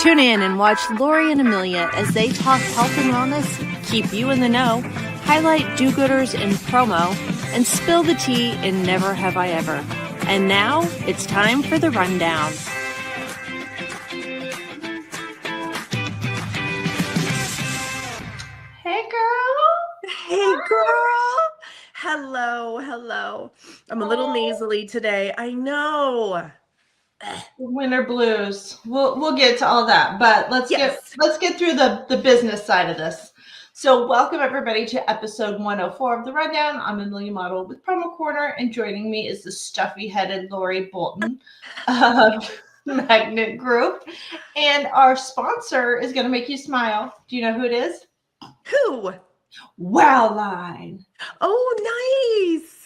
Tune in and watch Lori and Amelia as they talk health and wellness, keep you in the know, highlight do-gooders in promo, and spill the tea in Never Have I Ever. And now it's time for the rundown. Hey, girl. Hey, girl. Hello. I'm a little nasally today. I know. Winter blues. We'll get to all that, but let's get through the business side of this. So welcome everybody to episode 104 of the Rundown. I'm Amelia Madl with Promo Corner, and joining me is the stuffy-headed Lori Bolton of Magnet Group. And our sponsor is going to make you smile. Do you know who it is? Who? Wowline. Oh, nice.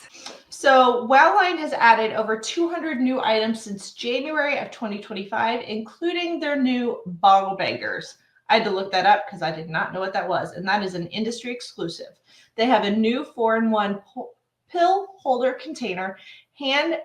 So Wowline has added over 200 new items since January of 2025, including their new bottle bangers. I had to look that up because I did not know what that was, and that is an industry exclusive. They have a new 4-in-1 pill holder container, handheld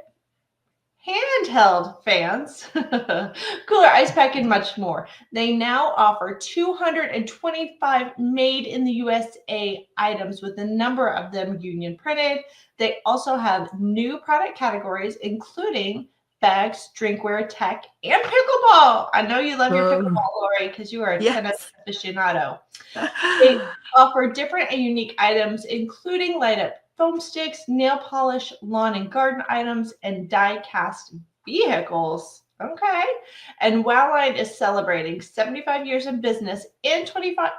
fans, cooler ice pack, and much more. They now offer 225 made in the USA items, with a number of them union printed. They also have new product categories, including bags, drinkware, tech, and pickleball. I know you love your pickleball, Lori, because you are a tennis aficionado. They offer different and unique items, including light-up foam sticks, nail polish, lawn and garden items, and die-cast vehicles. Okay. And Wowline is celebrating 75 years in business in 25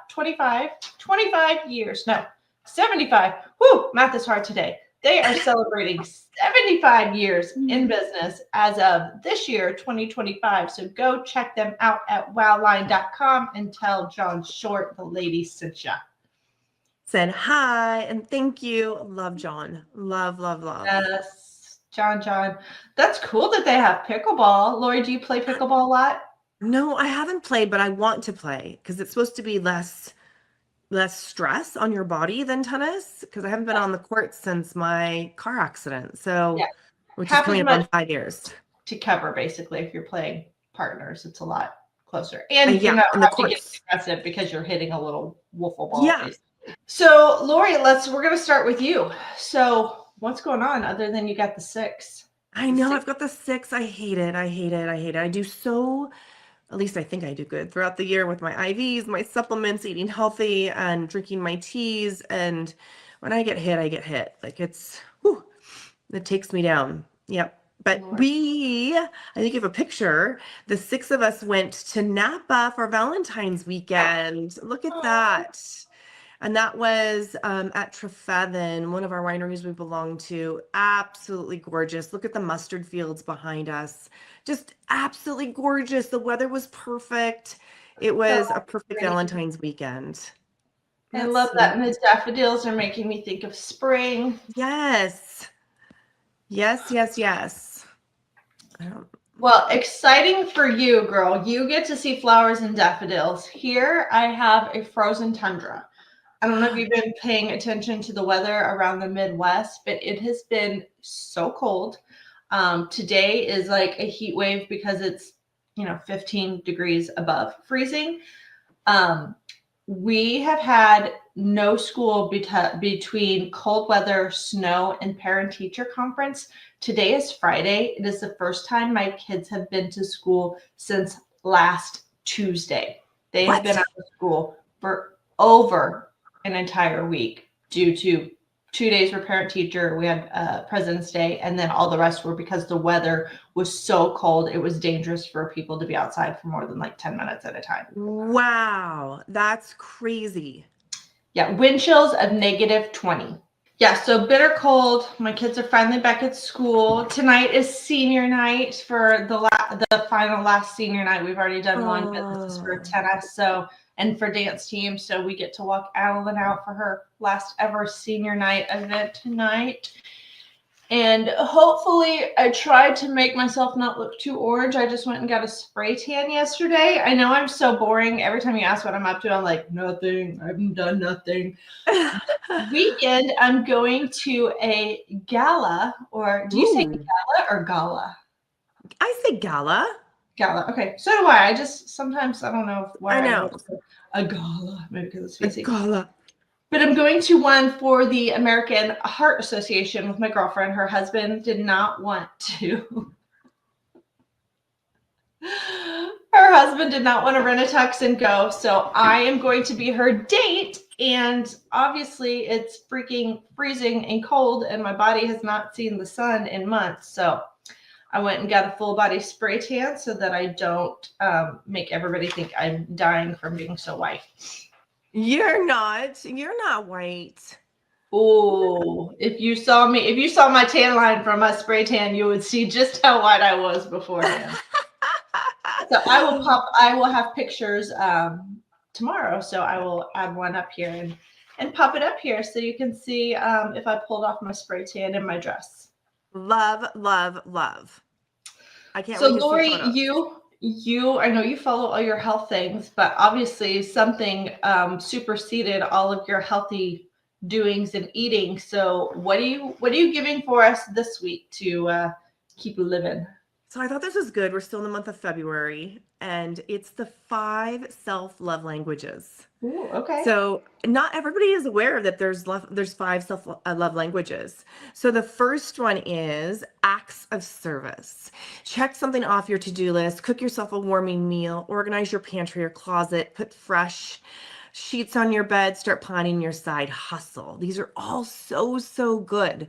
years. No, 75. Woo, math is hard today. They are celebrating 75 years in business as of this year, 2025. So go check them out at wowline.com and tell John Short the lady sent ya. Said hi and thank you. Love John. Love. Yes, John. That's cool that they have pickleball. Lori, do you play pickleball a lot? No, I haven't played, but I want to play because it's supposed to be less stress on your body than tennis, because I haven't been on the court since my car accident. So, which is coming up on 5 years. To cover, basically, if you're playing partners, it's a lot closer. And you're not have to get aggressive because you're hitting a little wiffle ball. Yeah. Basically. So, Lori, we're going to start with you. So, what's going on other than you got the 6? I know, I've got the 6. I hate it. I do so, at least I think I do good throughout the year with my IVs, my supplements, eating healthy, and drinking my teas. And when I get hit, I get hit. Like it takes me down. Yep. But I think you have a picture. The 6 of us went to Napa for Valentine's weekend. Look at that. And that was at Trefethen, one of our wineries we belong to. Absolutely gorgeous. Look at the mustard fields behind us. Just absolutely gorgeous. The weather was perfect. It was a perfect Valentine's weekend. I love that. And the daffodils are making me think of spring. Yes. Well, exciting for you, girl. You get to see flowers and daffodils. Here I have a frozen tundra. I don't know if you've been paying attention to the weather around the Midwest, but it has been so cold. Today is like a heat wave because it's, 15 degrees above freezing. We have had no school between cold weather, snow, and parent-teacher conference. Today is Friday. It is the first time my kids have been to school since last Tuesday. They have been out of school for over an entire week due to 2 days for parent teacher. We had President's Day, and then all the rest were because the weather was so cold. It was dangerous for people to be outside for more than like 10 minutes at a time. Wow, that's crazy. Yeah, wind chills of -20. Yeah, so bitter cold. My kids are finally back at school. Tonight is senior night for the final last senior night. We've already done one, but this is for tennis. And for dance team. So we get to walk Adeline out for her last ever senior night event tonight. And hopefully I tried to make myself not look too orange. I just went and got a spray tan yesterday. I know I'm so boring. Every time you ask what I'm up to, I'm like, nothing. I haven't done nothing. Weekend, I'm going to a gala, or do you say gala or gala? I say gala. Gala. Okay, so do I. I just sometimes I don't know why I I know. know it's a gala, maybe because it's A fancy. gala. But I'm going to one for the American Heart Association with my girlfriend. Her husband did not want to. Her husband did not want to rent a tux and go, so I am going to be her date. And obviously, it's freaking freezing and cold, and my body has not seen the sun in months. So I went and got a full body spray tan so that I don't make everybody think I'm dying from being so white. You're not. You're not white. Oh, if you saw my tan line from my spray tan, you would see just how white I was beforehand. So I will have pictures tomorrow. So I will add one up here and pop it up here so you can see if I pulled off my spray tan in my dress. Love, love, love. I can't So wait to see Lori, photos. I know you follow all your health things, but obviously something superseded all of your healthy doings and eating. So what are you giving for us this week to keep living? So I thought this was good. We're still in the month of February, and it's the 5 self-love languages. Ooh, okay. So not everybody is aware that there's 5 self-love languages. So the first one is acts of service. Check something off your to-do list, cook yourself a warming meal, organize your pantry or closet, put fresh sheets on your bed, start planning your side hustle. These are all so good.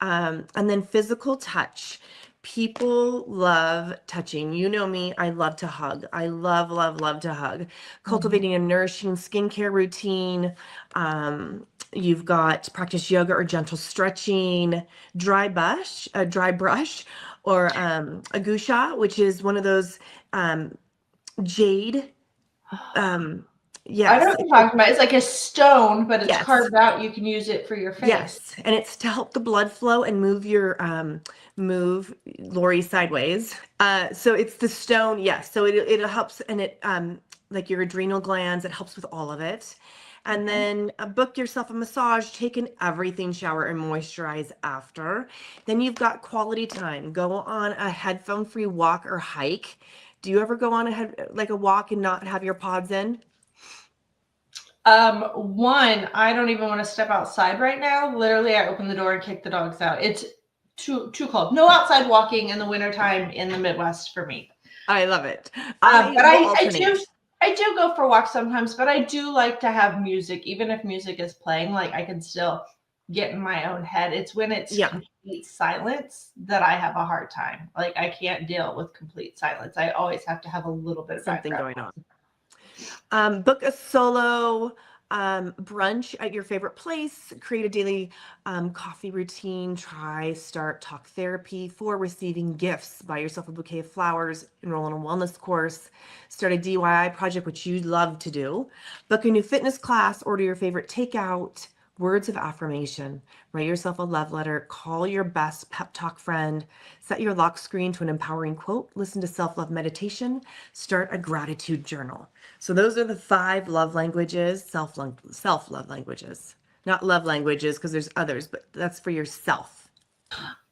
And then physical touch. People love touching. You know me, I love to hug. I love to hug. Cultivating a nourishing skincare routine. You've got practice yoga or gentle stretching, dry brush, or a gusha, which is one of those jade. I know Yes, what you're talking about. It's like a stone, but it's yes. carved out. You can use it for your face. Yes, and it's to help the blood flow and move Lori sideways. So it's the stone, yes. So it helps, and it like your adrenal glands, it helps with all of it. And then book yourself a massage, take an everything shower and moisturize after. Then you've got quality time. Go on a headphone-free walk or hike. Do you ever go on a walk and not have your pods in? One, I don't even want to step outside right now. Literally, I open the door and kick the dogs out. It's too cold. No outside walking in the wintertime in the Midwest for me. I love it. But will I do go for walks sometimes, but I do like to have music, even if music is playing, like I can still get in my own head. It's when it's complete silence that I have a hard time. Like I can't deal with complete silence. I always have to have a little bit of something background. going on. Book a solo brunch at your favorite place. Create a daily coffee routine. Start talk therapy. 4, receiving gifts. Buy yourself a bouquet of flowers. Enroll in a wellness course. Start a DIY project, which you love to do. Book a new fitness class. Order your favorite takeout. Words of affirmation. Write yourself a love letter. Call your best pep talk friend. Set your lock screen to an empowering quote. Listen to self-love meditation. Start a gratitude journal. So those are the 5 love languages, self-love languages. Not love languages because there's others, but that's for yourself.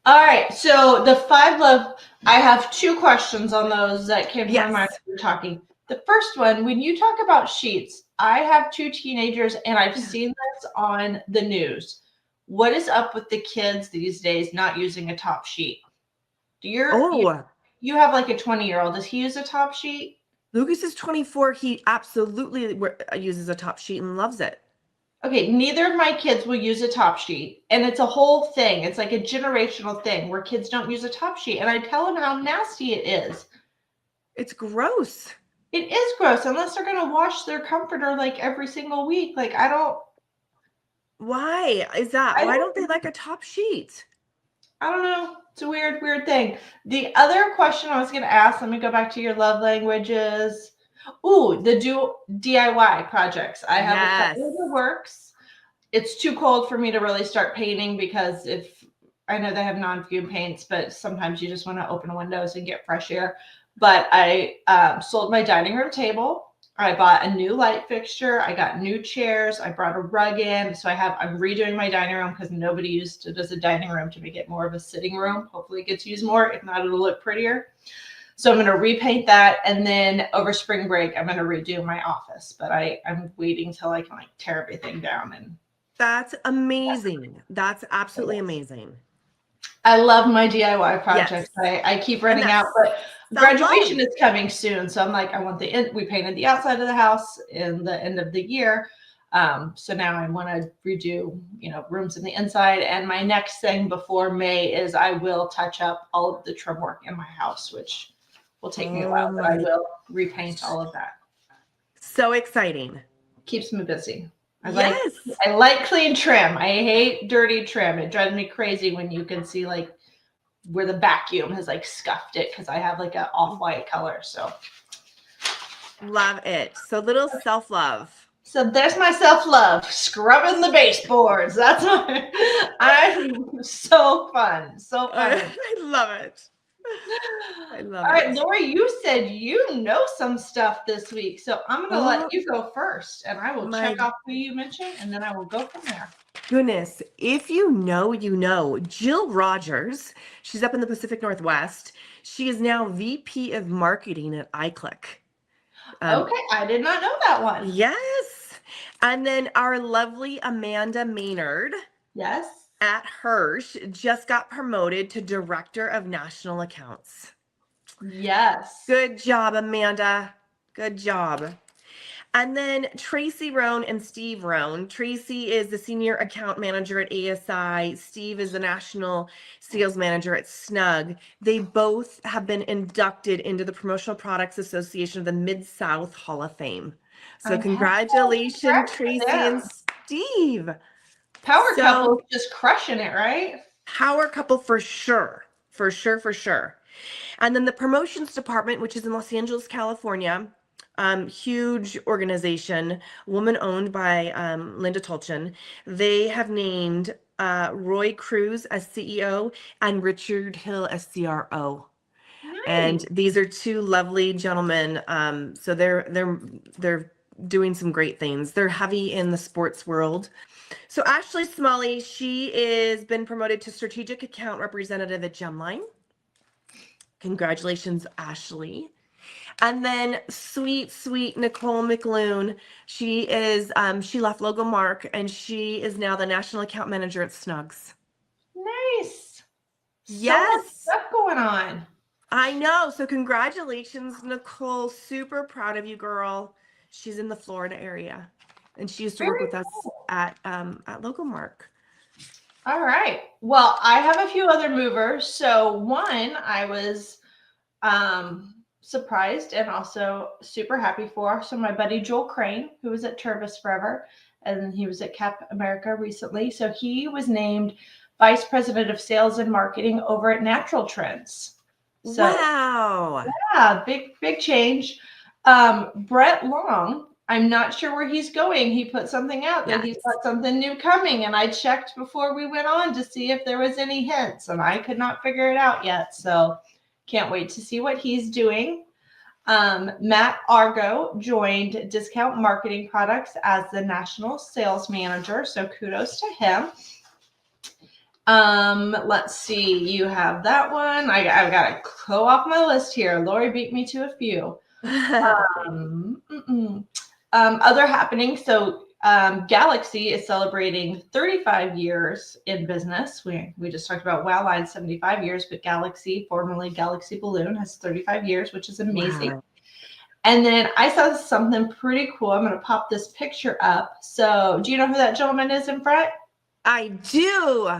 All right. So the 5 love, I have 2 questions on those that came to my mind as we were talking. The first one, when you talk about sheets, I have 2 teenagers and I've seen this on the news. What is up with the kids these days not using a top sheet? You have like a 20-year-old. Does he use a top sheet? Lucas is 24. He absolutely uses a top sheet and loves it. Okay, neither of my kids will use a top sheet. And it's a whole thing. It's like a generational thing where kids don't use a top sheet. And I tell them how nasty it is. It's gross. It is gross unless they're going to wash their comforter like every single week. Like, I don't. Why is that? Why don't they like a top sheet? I don't know. It's a weird thing. The other question I was going to ask, let me go back to your love languages. Ooh, the DIY projects. I have a couple of the works. It's too cold for me to really start painting because if I know they have non-fume paints, but sometimes you just want to open windows and get fresh air. But I sold my dining room table. I bought a new light fixture. I got new chairs. I brought a rug in. So I'm redoing my dining room because nobody used it as a dining room to make it more of a sitting room. Hopefully it gets used more. If not, it'll look prettier. So I'm going to repaint that, and then over spring break, I'm going to redo my office. But I'm waiting till I can like tear everything down. And That's amazing. That's absolutely amazing. I love my DIY projects. Yes. I keep And running out, that's but graduation self-love. is coming soon. So I'm like, I want we painted the outside of the house in the end of the year. So now I want to redo, rooms in the inside. And my next thing before May is I will touch up all of the trim work in my house, which will take me a while, but I will repaint all of that. So exciting. Keeps me busy. Yes. I like clean trim. I hate dirty trim. It drives me crazy when you can see like where the vacuum has like scuffed it, because I have like an off-white color. So Love it. So little self-love. So there's my self-love, scrubbing the baseboards. That's I'm so fun. So fun. I love it. I love All it. right, Lori, you said you know some stuff this week. So I'm going to let you go first, and I will check off who you mentioned, and then I will go from there. Goodness, if you know, you know. Jill Rogers, she's up in the Pacific Northwest. She is now VP of Marketing at iClick. Okay, I did not know that one. Yes. And then our lovely Amanda Maynard. Yes. At Hirsch just got promoted to Director of National Accounts. Yes. Good job, Amanda. Good job. And then Tracy Roan and Steve Roan. Tracy is the Senior Account Manager at ASI. Steve is the National Sales Manager at Snug. They both have been inducted into the Promotional Products Association of the Mid-South Hall of Fame. So congratulations, Tracy and Steve. Power couple just crushing it, right? Power couple for sure. For sure, for sure. And then the promotions department, which is in Los Angeles, California, huge organization, woman owned by Linda Tolchin. They have named Roy Cruz as CEO and Richard Hill as CRO. Nice. And these are two lovely gentlemen. So they're doing some great things. They're heavy in the sports world. So Ashley Smalley, she is been promoted to strategic account representative at Gemline. Congratulations, Ashley. And then sweet Nicole McLoone. She is she left Logomark and she is now the national account manager at Snugs. Nice. Yes. So much stuff going on. I know. So congratulations, Nicole. Super proud of you, girl. She's in the Florida area. And she used to work with us at Logomark. All right. Well, I have a few other movers. So one, I was surprised and also super happy for. So my buddy Joel Crane, who was at Tervis forever, and he was at Cap America recently. So he was named Vice President of Sales and Marketing over at Natural Trends. So, wow. Yeah, big change. Brett Long, I'm not sure where he's going. He put something out that he's got something new coming, and I checked before we went on to see if there was any hints, and I could not figure it out yet. So can't wait to see what he's doing. Matt Argo joined Discount Marketing Products as the National Sales Manager. So kudos to him. Let's see. You have that one. I've got to go off my list here. Lori beat me to a few. Other happenings. So Galaxy is celebrating 35 years in business. We just talked about Wowline 75 years, but Galaxy, formerly Galaxy Balloon, has 35 years, which is amazing. Wow. And then I saw something pretty cool. I'm going to pop this picture up. So do you know who that gentleman is in front? I do.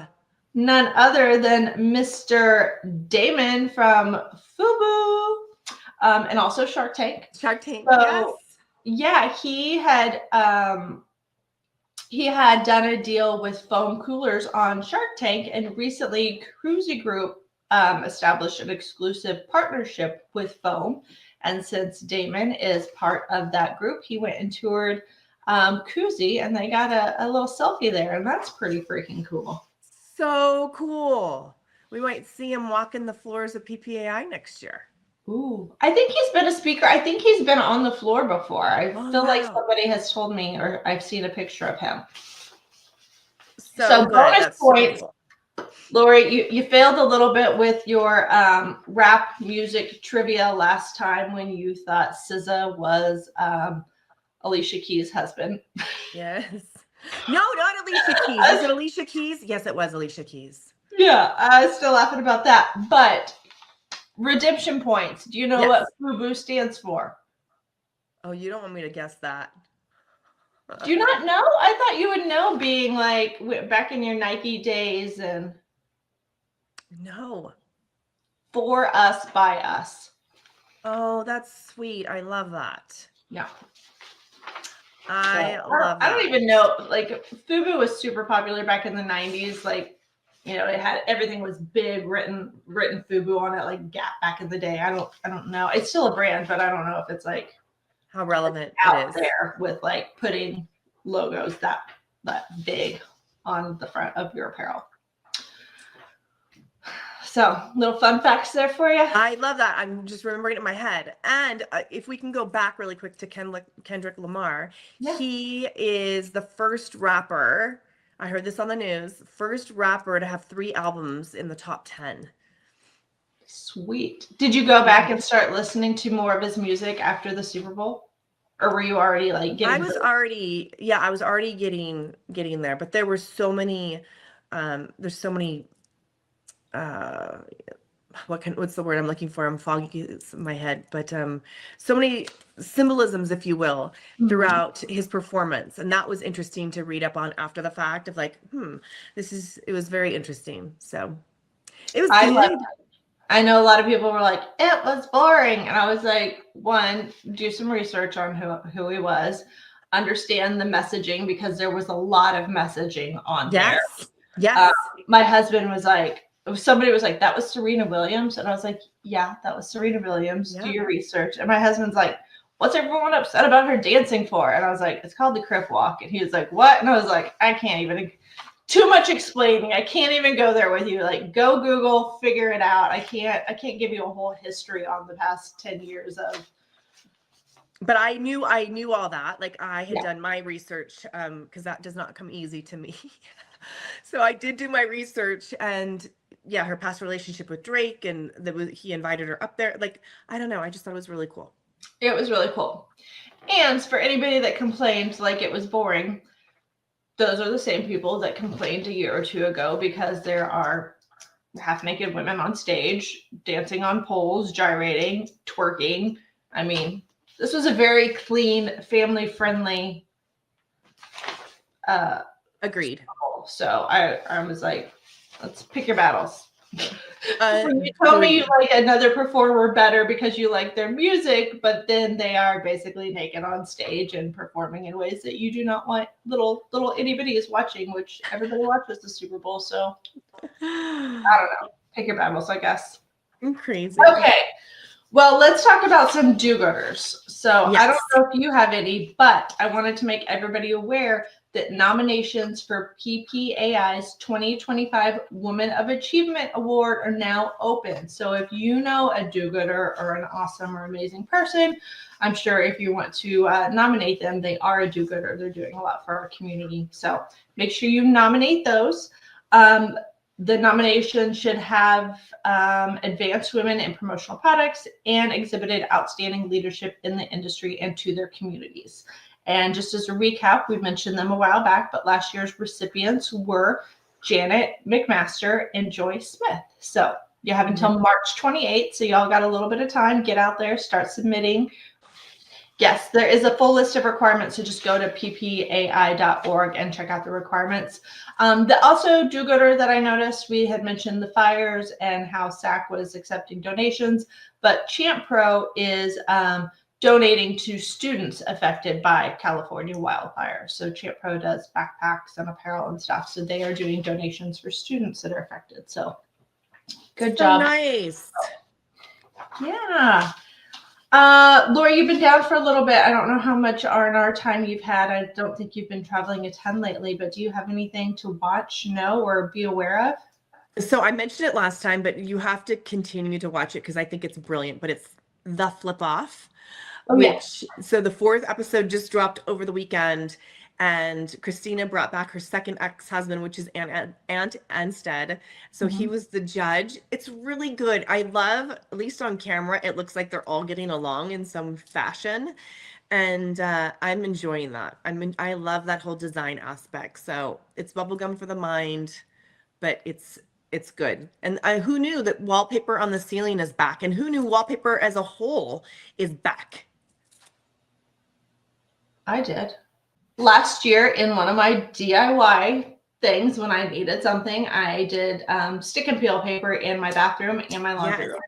None other than Mr. Damon from FUBU, and also Shark Tank. Shark Tank, so, yes. Yeah, he had done a deal with foam coolers on Shark Tank, and recently Cruzy Group established an exclusive partnership with foam. And since Damon is part of that group, he went and toured Cruzy, and they got a little selfie there, and that's pretty freaking cool. So cool. We might see him walking the floors of PPAI next year. Ooh, I think he's been a speaker. I think he's been on the floor before. I feel like somebody has told me, or I've seen a picture of him. So bonus points. So cool. Lori, you failed a little bit with your rap music trivia last time when you thought SZA was Alicia Keys' husband. Yes. No, not Alicia Keys. Was it Alicia Keys? Yes, it was Alicia Keys. Yeah, I was still laughing about that. But redemption points. Do you know Yes. what FUBU stands for? Oh, you don't want me to guess that. Do you not know? I thought you would know, being like back in your Nike days. And No. For us, by us. Oh, that's sweet. I love that. Yeah. I love that. I don't even know. Like, FUBU was super popular back in the 90s. Like, you know, it had everything was big written FUBU on it, like Gap back in the day. I don't know. It's still a brand, but I don't know if it's like how relevant out it is there with like putting logos that big on the front of your apparel. So, little fun facts there for you. I love that. I'm just remembering it in my head. And if we can go back really quick to Kendrick Lamar, Yeah. He is the first rapper, I heard this on the news, first rapper to have 3 albums in the top 10. Sweet. Did you go back and start listening to more of his music after the Super Bowl? Or were you already like getting I was already getting there, but there were so many there's so many what's the word I'm looking for? I'm foggy in my head, but so many symbolisms, if you will, throughout his performance, and that was interesting to read up on after the fact of like, it was very interesting. So it was good. I know a lot of people were like, it was boring, and I was like, one, do some research on who he was, understand the messaging, because there was a lot of messaging on there. Yes. My husband was like, somebody was like, that was Serena Williams. And I was like, yeah, that was Serena Williams. Yeah. Do your research. And my husband's like, what's everyone upset about her dancing for? And I was like, it's called the Crip Walk. And he was like, what? And I was like, I can't even, too much explaining. I can't even go there with you. Like, go Google, figure it out. I can't give you a whole history on the past 10 years of. But I knew all that. Like, I had done my research, because that does not come easy to me. So I did do my research, and her past relationship with Drake, and he invited her up there. Like, I don't know. I just thought it was really cool. It was really cool. And for anybody that complained like it was boring, those are the same people that complained a year or two ago because there are half-naked women on stage dancing on poles, gyrating, twerking. I mean, this was a very clean, family-friendly. Agreed. So I was like, let's pick your battles. When you tell me you like another performer better because you like their music, but then they are basically naked on stage and performing in ways that you do not want little itty bitties watching, which everybody watches the Super Bowl. So I don't know. Pick your battles, I guess. I'm crazy. Okay. Well, let's talk about some do-gooders. So I don't know if you have any, but I wanted to make everybody aware that nominations for PPAI's 2025 Woman of Achievement Award are now open. So if you know a do-gooder or an awesome or amazing person, I'm sure if you want to nominate them, they are a do-gooder. They're doing a lot for our community. So make sure you nominate those. The nomination should have advanced women in promotional products and exhibited outstanding leadership in the industry and to their communities. And just as a recap, we mentioned them a while back, but last year's recipients were Janet McMaster and Joy Smith. So you have until March 28th. So y'all got a little bit of time. Get out there, start submitting. Yes, there is a full list of requirements, so just go to ppai.org and check out the requirements. The also do-gooder that I noticed, we had mentioned the fires and how SAC was accepting donations, but Champ Pro is donating to students affected by California wildfires. So Champ Pro does backpacks and apparel and stuff, so they are doing donations for students that are affected. So good job. Nice. Yeah. Lori, you've been down for a little bit. I don't know how much R&R time you've had. I don't think you've been traveling a ton lately, but do you have anything to watch, know, or be aware of? So I mentioned it last time, but you have to continue to watch it because I think it's brilliant, but it's The Flip Off. So the 4th episode just dropped over the weekend, and Christina brought back her second ex-husband, which is Aunt Anstead. So he Mhm. was the judge. It's really good. I love, at least on camera, it looks like they're all getting along in some fashion, and I'm enjoying that. I love that whole design aspect. So it's bubblegum for the mind, but it's good. And who knew that wallpaper on the ceiling is back? And who knew wallpaper as a whole is back? I did. Last year, in one of my DIY things, when I needed something, I did stick and peel paper in my bathroom and my laundry Yes. room.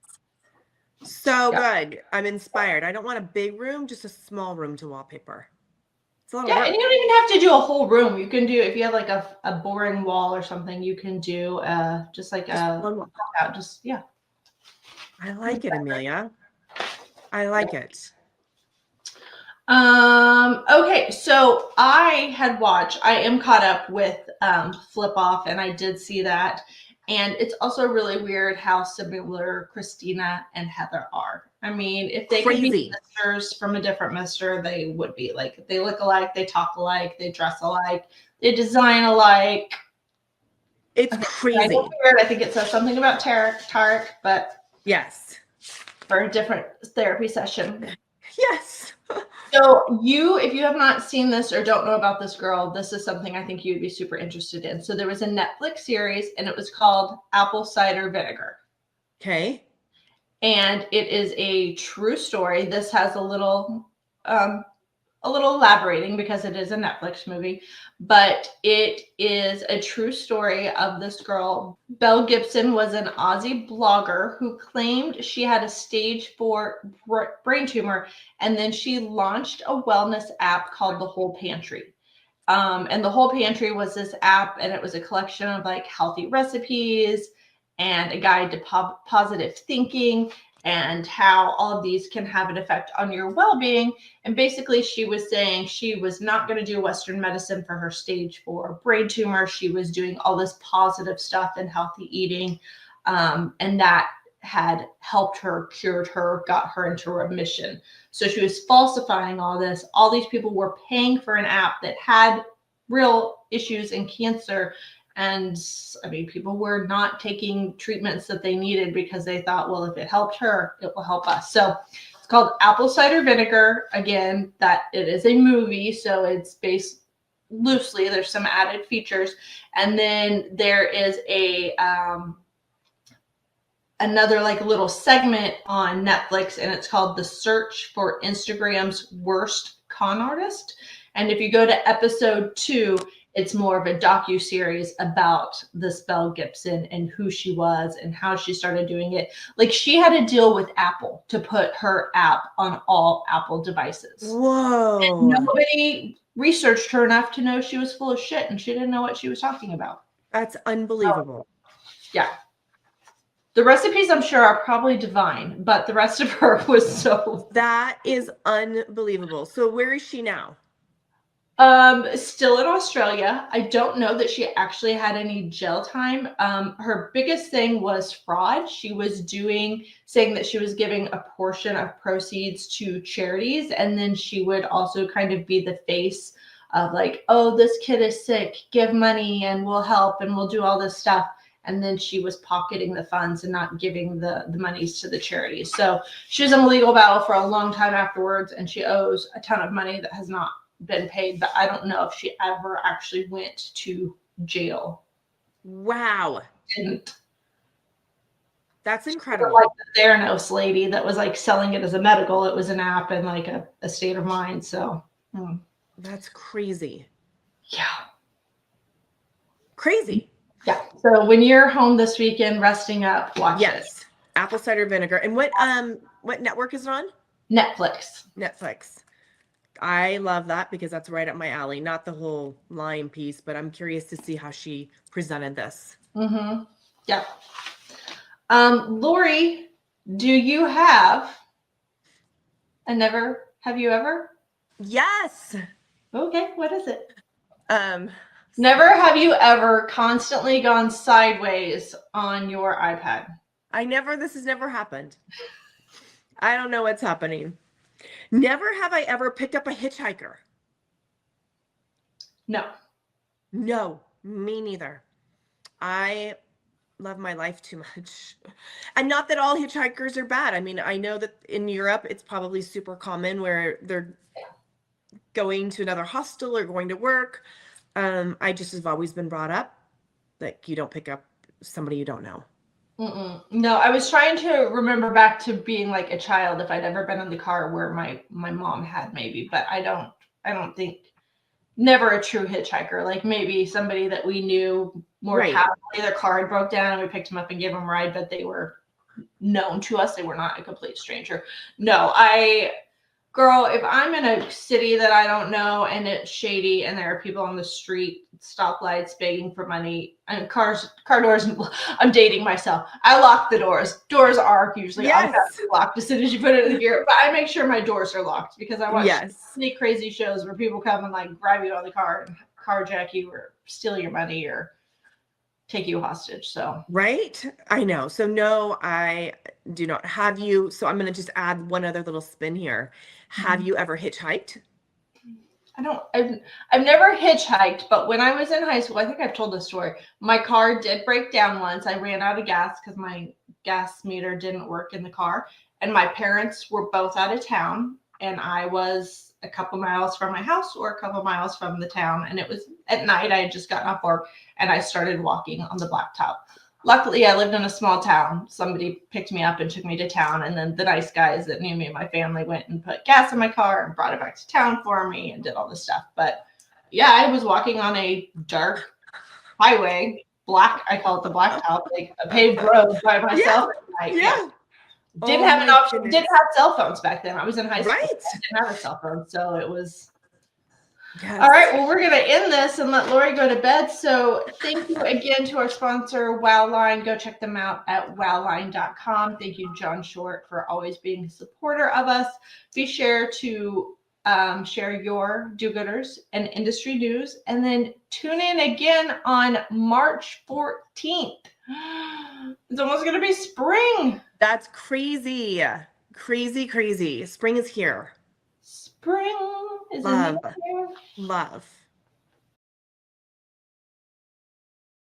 So Yeah. good. I'm inspired. I don't want a big room, just a small room to wallpaper. It's a lot of Yeah, and work. you don't even have to do a whole room. You can do, if you have like a boring wall or something, you can do just like Just a one wall. out. Just yeah. I like it, Amelia. I like it. Okay, so I had watched, I am caught up with Flip Off, and I did see that. And it's also really weird how similar Christina and Heather are. I mean, if they could be Crazy. sisters from a different mister, they would be. Like, they look alike, they talk alike, they dress alike, they design alike. It's Okay, kind of crazy. weird. I think it says something about Tarek, but Yes. for a different therapy session. Yes. So if you have not seen this or don't know about this girl, this is something I think you'd be super interested in. So there was a Netflix series, and it was called Apple Cider Vinegar. Okay. And it is a true story. This has a little elaborating because it is a Netflix movie, but it is a true story of this girl. Belle Gibson was an Aussie blogger who claimed she had a stage 4 brain tumor, and then she launched a wellness app called The Whole Pantry. And The Whole Pantry was this app, and it was a collection of like healthy recipes and a guide to positive thinking and how all of these can have an effect on your well-being. And basically, she was saying she was not going to do Western medicine for her stage 4 brain tumor. She was doing all this positive stuff and healthy eating, and that had helped her, cured her, got her into remission. So she was falsifying all this. All these people were paying for an app that had real issues and cancer. And I mean, people were not taking treatments that they needed because they thought, well, if it helped her, it will help us. So it's called Apple Cider Vinegar. Again, that it is a movie, so it's based loosely. There's some added features. And then there is another like little segment on Netflix, and it's called The Search for Instagram's Worst Con Artist. And if you go to episode 2, it's more of a docu-series about this Belle Gibson and who she was and how she started doing it. Like, she had a deal with Apple to put her app on all Apple devices. Whoa. And nobody researched her enough to know she was full of shit, and she didn't know what she was talking about. That's unbelievable. Yeah. The recipes, I'm sure, are probably divine, but the rest of her was so. That is unbelievable. So where is she now? Still in Australia. I don't know that she actually had any jail time. Her biggest thing was fraud. She was saying that she was giving a portion of proceeds to charities, and then she would also kind of be the face of like, oh, this kid is sick, give money and we'll help and we'll do all this stuff. And then she was pocketing the funds and not giving the monies to the charities. So she was in a legal battle for a long time afterwards, and she owes a ton of money that has not been paid, but I don't know if she ever actually went to jail. Wow. Didn't. That's incredible. Like the Theranos lady that was like selling it as a medical, it was an app and like a state of mind. So That's crazy. yeah. Crazy. Yeah. So when you're home this weekend resting up, watch Yes. Apple cider vinegar. And what network is it on? it. Netflix. Netflix. I love that because that's right up my alley. Not the whole lime piece, but I'm curious to see how she presented this. Mm-hmm. Yeah. Lori, do you have have you ever? Yes. Okay, what is it? Um, Never have you ever constantly gone sideways on your iPad? this has never happened. I don't know what's happening. Never have I ever picked up a hitchhiker. No. No, me neither. I love my life too much. And not that all hitchhikers are bad. I mean, I know that in Europe it's probably super common where they're going to another hostel or going to work. I just have always been brought up like you don't pick up somebody you don't know. Mm-mm. No, I was trying to remember back to being like a child if I'd ever been in the car where my mom had maybe, but I don't think never a true hitchhiker. Like maybe somebody that we knew more Right. casually, their car had broke down and we picked them up and gave them a ride, but they were known to us. They were not a complete stranger. No, girl, if I'm in a city that I don't know and it's shady and there are people on the street, stoplights begging for money and car doors, I'm dating myself. I lock the doors. Doors are usually Yes. automatically locked as soon as you put it in the gear, but I make sure my doors are locked because I watch Yes. many crazy shows where people come and like grab you out of the car and carjack you or steal your money or take you hostage. So Right? I know. So no, I do not. Have you, so I'm going to just add one other little spin here. Have you ever hitchhiked? I've never hitchhiked, but when I was in high school, I think I've told this story. My car did break down once. I ran out of gas because my gas meter didn't work in the car. And my parents were both out of town. And I was a couple miles from my house or a couple miles from the town. And it was at night. I had just gotten off work and I started walking on the blacktop. Luckily, I lived in a small town. Somebody picked me up and took me to town. And then the nice guys that knew me and my family went and put gas in my car and brought it back to town for me and did all this stuff. But yeah, I was walking on a dark highway, I call it the blacktop, like a paved road by myself at night. Yeah. Yeah. Didn't Oh have an my option, goodness. didn't have cell phones back then. I was in high school. Right. I didn't have a cell phone. So it was. Yes. All right, well, we're going to end this and let Lori go to bed. So thank you again to our sponsor, Wowline. Go check them out at wowline.com. Thank you, John Short, for always being a supporter of us. Be sure to share your do-gooders and industry news. And then tune in again on March 14th. It's almost going to be spring. That's crazy. Crazy, crazy. Spring is here. Spring is in Love. the air. Love.